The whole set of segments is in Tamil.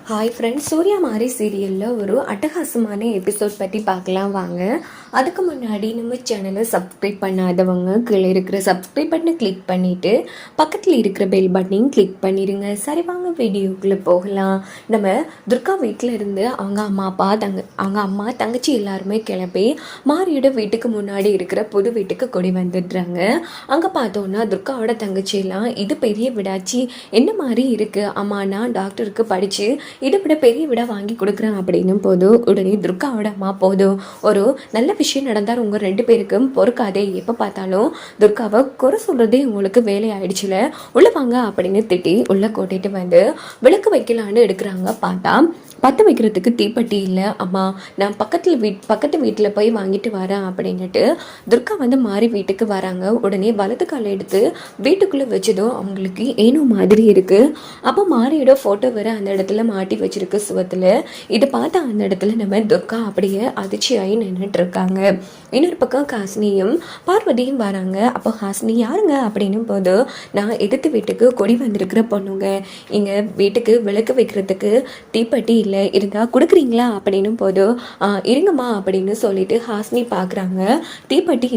ஹாய் ஃப்ரெண்ட்ஸ், சூர்யா மாரி சீரியலில் ஒரு அட்டகாசமான எபிசோட் பற்றி பார்க்கலாம் வாங்க. அதுக்கு முன்னாடி நம்ம சேனலை சப்ஸ்கிரைப் பண்ணாதவங்க கீழே இருக்கிற சப்ஸ்கிரைப் பட்டனை கிளிக் பண்ணிவிட்டு பக்கத்தில் இருக்கிற பெல் பட்டனையும் கிளிக் பண்ணிடுங்க. சரி வாங்க வீடியோக்குள்ளே போகலாம். நம்ம துர்கா வீட்டில் இருந்து அவங்க அம்மா தங்கச்சி எல்லாருமே கிளம்பி மாரியோட வீட்டுக்கு முன்னாடி இருக்கிற புது வீட்டுக்கு கொடி வந்துடுறாங்க. அங்கே பார்த்தோன்னா துர்காவோட தங்கச்சியெல்லாம் இது பெரிய விடாச்சி என்ன மாதிரி இருக்குது, அம்மா நான் டாக்டருக்கு படித்து இதை விட பெரிய விட வாங்கி கொடுக்குறேன் அப்படின்னும் போது உடனே துர்காவோட அம்மா போதும், ஒரு நல்ல விஷயம் நடந்தால் உங்கள் 2 பேருக்கும் பொறுக்காதே, எப்போ பார்த்தாலும் துர்காவை குறை சொல்கிறதே உங்களுக்கு வேலை ஆயிடுச்சுல, உள்ள வாங்க அப்படின்னு திட்டி உள்ள கூட்டிகிட்டு வந்து விளக்கு வைக்கலான்னு எடுக்கிறாங்க. பார்த்தா பற்ற வைக்கிறதுக்கு தீப்பெட்டி இல்லை. அம்மா நான் பக்கத்து வீட்டில் போய் வாங்கிட்டு வரேன் அப்படின்னுட்டு துர்கா வந்து மாறி வீட்டுக்கு வராங்க. உடனே வலது காலை எடுத்து வீட்டுக்குள்ளே வச்சதும் அவங்களுக்கு ஏனோ மாதிரி இருக்குது. அப்போ மாரியோட ஃபோட்டோ வேற அந்த இடத்துல மாட்டி வச்சிருக்கு சுவத்தில். இதை பார்த்தா அந்த இடத்துல நம்ம துர்கா அப்படியே அதிர்ச்சியாகி நின்றுட்டு இருக்காங்க. இன்னொரு பக்கம் ஹாசினியும் பார்வதியும் வராங்க. அப்போ ஹாசினி யாருங்க அப்படின்னும் போது, நான் எதிர்த்து வீட்டுக்கு கொடி வந்திருக்கிற பொண்ணுங்க, இங்கே வீட்டுக்கு விளக்கு வைக்கிறதுக்கு தீப்பெட்டி இல்லை, இருந்தால் கொடுக்குறீங்களா அப்படின்னும் போது இருங்கம்மா அப்படின்னு சொல்லிட்டு ஹாசினி பார்க்குறாங்க. தீப்பெட்டி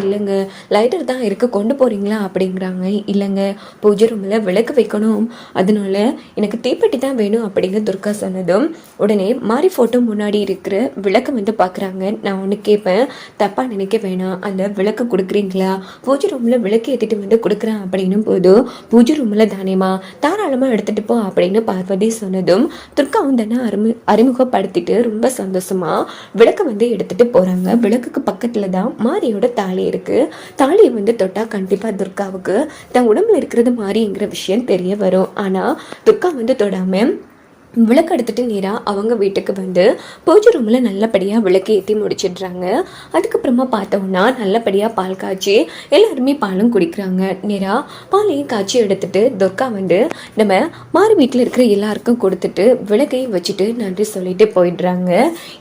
இல்லைங்க, லைட்டர் தான் இருக்குது, கொண்டு போகிறீங்களா அப்படிங்கிறாங்க. இல்லைங்க, பூஜை ரூமில் விளக்கு வைக்கணும், அதனால எனக்கு தீப்பெட்டி தான் வேணும் அப்படிங்க துர்கா சொன்னதும் உடனே மாறி ஃபோட்டோ முன்னாடி இருக்கிற விளக்கு வந்து பார்க்குறாங்க. நான் ஒன்று கேட்பேன், தப்பாக நினைக்க வேணாம், அந்த விளக்கு கொடுக்குறீங்களா, பூஜை ரூமில் விளக்கு ஏற்றிட்டு வந்து கொடுக்குறேன் அப்படின்னும் போது பூஜை ரூமில் தானேம்மா, தாராளமாக எடுத்துகிட்டு போ அப்படின்னு பார்வதி சொன்னதும் துர்கா தானே அறிமுகப்படுத்திட்டு ரொம்ப சந்தோஷமா விளக்க வந்து எடுத்துட்டு போறாங்க. விளக்குக்கு பக்கத்துல தான் மாரியோட தாலி இருக்கு. தாலியை வந்து தொட்டா கண்டிப்பா துர்காவுக்கு தன் உடம்புல இருக்கிறது மாரிங்கிற விஷயம் தெரிய வரும். ஆனா துர்கா வந்து தொடாம விளக்கு எடுத்துட்டு நேராக அவங்க வீட்டுக்கு வந்து பூஜை ரூமில் நல்லபடியாக விளக்கு ஏற்றி முடிச்சிடுறாங்க. அதுக்கப்புறமா பார்த்தோம்னா நல்லபடியாக பால் காய்ச்சி எல்லாருமே பாலும் குடிக்கிறாங்க. நேராக பாலையும் காய்ச்சி எடுத்துட்டு துர்கா வந்து நம்ம மாறி வீட்டில் இருக்கிற எல்லாருக்கும் கொடுத்துட்டு விளக்கையும் வச்சுட்டு நன்றி சொல்லிட்டு போயிடுறாங்க.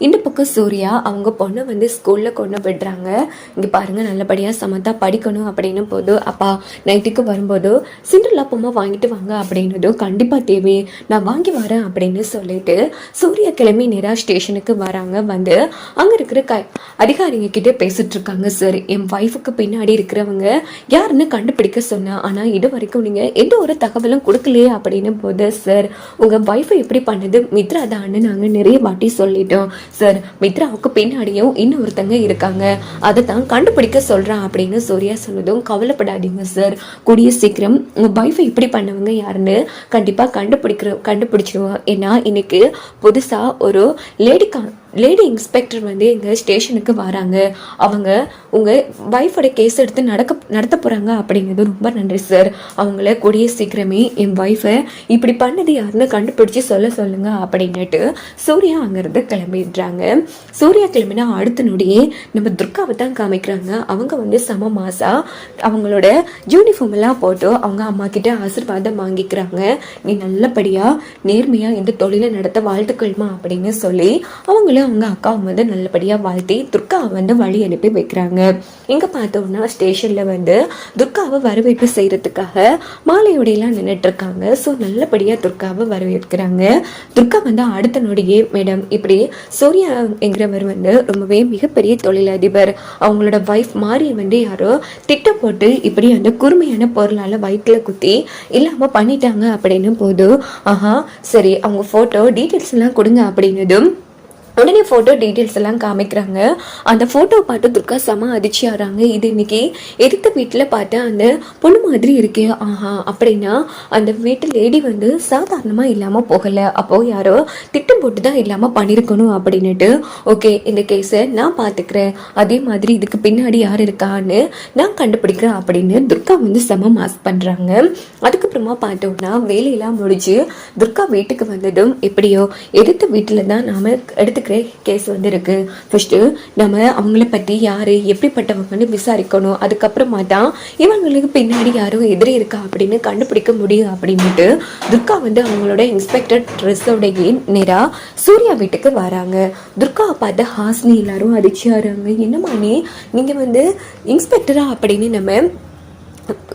இந்த பக்கம் சூர்யா அவங்க பொண்ணை வந்து ஸ்கூலில் கொண்டு விடுறாங்க. இங்கே பாருங்கள், நல்லபடியாக சமத்தா படிக்கணும் அப்படின்னும் போது, அப்பா நைட்டுக்கு வரும்போது சிண்டர்லா பொம்மை வாங்கிட்டு வாங்க அப்படின்னதும் கண்டிப்பாக தேவை, நான் வாங்கி வரேன் அப்படின்னு சொல்லிட்டு சூர்யா கிளம்பி நேரா ஸ்டேஷனுக்கு வராங்க. வந்து அங்க இருக்கிற அதிகாரிங்க கிட்ட பேசிட்டு இருக்காங்க. சார், என் வைஃபுக்கு பின்னாடி இருக்கிறவங்க யாருன்னு கண்டுபிடிக்க சொன்னா, ஆனா இது வரைக்கும் நீங்க எந்த ஒரு தகவலும் கொடுக்கலையே அப்படின்னு போது, சார் உங்க வைஃபை எப்படி பண்ணது மித்ரா தான்னு நாங்க நிறைய வாட்டி சொல்லிட்டோம் சார், மித்ராவுக்கு பின்னாடியும் இன்னொருத்தங்க இருக்காங்க, அதை தான் கண்டுபிடிக்க சொல்றான் அப்படின்னு சூர்யா சொன்னதும் கவலைப்படாதீங்க சார், கூடிய சீக்கிரம் உங்க வைஃபை இப்படி பண்ணவங்க யாருன்னு கண்டிப்பா கண்டுபிடிச்சிருவோம். ஏன்னா இன்னைக்கு புதுசா ஒரு லேடி இன்ஸ்பெக்டர் வந்து எங்கள் ஸ்டேஷனுக்கு வராங்க, அவங்க உங்கள் வைஃபோட கேஸ் எடுத்து நடத்த போகிறாங்க அப்படிங்கிறது. ரொம்ப நன்றி சார், அவங்கள கூடிய சீக்கிரமே என் வைஃபை இப்படி பண்ணது யாருன்னு கண்டுபிடிச்சி சொல்லுங்க அப்படின்னுட்டு சூர்யா அங்கேருந்து கிளம்பிடுறாங்க. சூர்யா கிளம்பினா அடுத்த நொடியே நம்ம துர்காவை தான் காமிக்கிறாங்க. அவங்க வந்து சம மாசா அவங்களோட யூனிஃபார்ம் எல்லாம் போட்டு அவங்க அம்மா கிட்ட ஆசீர்வாதம் வாங்கிக்கிறாங்க. நீ நல்லபடியாக நேர்மையாக இந்த தொழிலை நடத்த வாழ்த்துக்கள்மா அப்படின்னு சொல்லி அவங்களும் அவங்க அக்காவை வந்து நல்லபடியாக வாழ்த்தி துர்காவை வந்து வழி அனுப்பி வைக்கிறாங்க. இங்கே பார்த்தோம்னா ஸ்டேஷனில் வந்து துர்காவை வரவேற்பு செய்கிறதுக்காக மாலையோடையெல்லாம் நின்றுட்டு இருக்காங்க. ஸோ நல்லபடியாக துர்காவை வரவேற்கிறாங்க. துர்கா வந்து அடுத்த நொடியே, மேடம் இப்படி சூர்யா என்கிறவர் வந்து ரொம்பவே மிகப்பெரிய தொழிலதிபர், அவங்களோட வைஃப் மாரியை வந்து யாரோ திட்டம் போட்டு இப்படி அந்த குறுமையான பொருளால் வயிற்றுல குத்தி இல்லாமல் பண்ணிட்டாங்க அப்படின்னு போது, ஆஹா சரி அவங்க ஃபோட்டோ டீட்டெயில்ஸ் எல்லாம் கொடுங்க அப்படின்னதும் உடனே ஃபோட்டோ டீட்டெயில்ஸ் எல்லாம் காமிக்கிறாங்க. அந்த ஃபோட்டோ பார்த்து துர்கா செம அதிர்ச்சி ஆகிறாங்க. இது இன்னைக்கு எதிர்த்த வீட்டில் பார்த்தா அந்த பொண்ணு மாதிரி இருக்கே, ஆஹா அப்படின்னா அந்த வீட்டு லேடி வந்து சாதாரணமாக இல்லாமல் போகலை, அப்போது யாரோ திட்டம் போட்டு தான் இல்லாமல் பண்ணியிருக்கணும் அப்படின்னுட்டு, ஓகே இந்த கேஸை நான் பார்த்துக்கிறேன், அதே மாதிரி இதுக்கு பின்னாடி யார் இருக்கான்னு நான் கண்டுபிடிக்கிறேன் அப்படின்னு துர்கா வந்து செம மாஸ் பண்ணுறாங்க. அதுக்கப்புறமா பார்த்தோம்னா வேலையெல்லாம் முடிஞ்சு துர்கா வீட்டுக்கு வந்ததும் எப்படியோ எதிர்த்த வீட்டில் தான் நாம் எடுத்து கேஸ் வந்து இருக்கு. ஃபர்ஸ்ட் நம்ம அவங்கள பத்தி யாரு எப்படிப்பட்டவங்கன்னு விசாரிக்கணும், அதுக்கப்புறமா தான் இவங்களுக்கு பின்னாடி யாரும் எதிரே இருக்கா அப்படின்னு கண்டுபிடிக்க முடியும் அப்படின்னுட்டு துர்கா வந்து அவங்களோட இன்ஸ்பெக்டர் ட்ரெஸ்ஸோடையே நேரா சூர்யா வீட்டுக்கு வராங்க. துர்காவை பார்த்த ஹாசினி எல்லாரும் அதிர்ச்சியாகிறாங்க. என்னமா நீங்க வந்து இன்ஸ்பெக்டரா அப்படின்னு நம்ம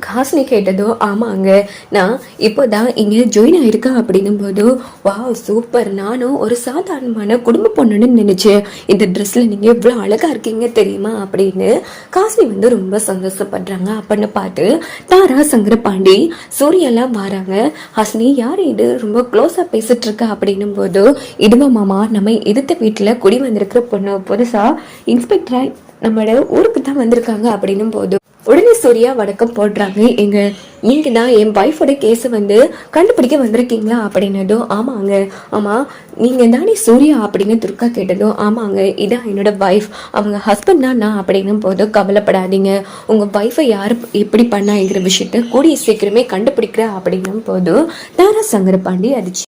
ஹாசினி கேட்டதோ ஆமாங்க, நான் இப்போதான் இங்கே ஜாயின் ஆயிருக்கேன் அப்படின்னும் போது, வா சூப்பர், நானும் ஒரு சாதாரணமான குடும்ப பொண்ணுன்னு நினைச்சேன், இந்த ட்ரெஸ்ல நீங்க இவ்வளோ அழகா இருக்கீங்க தெரியுமா அப்படின்னு ஹாசினி வந்து ரொம்ப சந்தோஷப்படுறாங்க. அப்படின்னு பார்த்து தாரா, சங்கரபாண்டி, சூர்யாலாம் வராங்க. ஹாசினி யார் இது ரொம்ப க்ளோஸா பேசிட்டு இருக்கா அப்படின்னும் போது, இதுவா மாமா நம்ம எதிர்த்த வீட்டுல குடி வந்திருக்கிற பொண்ணு, புதுசா இன்ஸ்பெக்டரா நம்மளோட ஊருக்கு தான் வந்திருக்காங்க அப்படின்னும் போது உடனே சூர்யா வணக்கம் போடுறாங்க. நீங்க தான் என் ஒய்ஃபோட கேஸை வந்து கண்டுபிடிக்க வந்திருக்கீங்களா அப்படின்னதும் ஆமாங்க. ஆமா, நீங்க தானே சூர்யா அப்படின்னு துர்கா கேட்டதும் ஆமாங்க, இதான் என்னோட ஒய்ஃப், அவங்க ஹஸ்பண்ட் தான் நான் அப்படின்னும் போது கவலைப்படாதீங்க, உங்க ஒய்ஃபை யாரு எப்படி பண்ணாங்கிற விஷயத்த கூடிய சீக்கிரமே கண்டுபிடிக்கிற அப்படின்னும் போது தாரா, சங்கரபாண்டி அடிச்சு